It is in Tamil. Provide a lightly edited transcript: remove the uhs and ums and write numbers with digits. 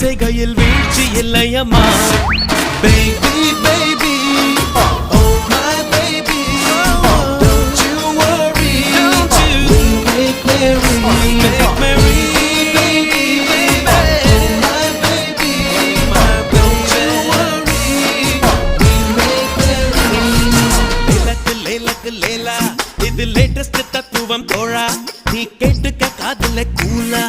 ஆசைகளில் வீழ்ச்சி இல்லையம்மா. Baby, baby, oh my baby, don't you worry, we make merry, make merry, baby, oh my baby, don't you worry, we make merry. லேலக்கு லேலக்கு லேலா, இது லேட்டஸ்ட் தத்துவம் தோழா, நீ கேட்டுக்க காதுல கூலா.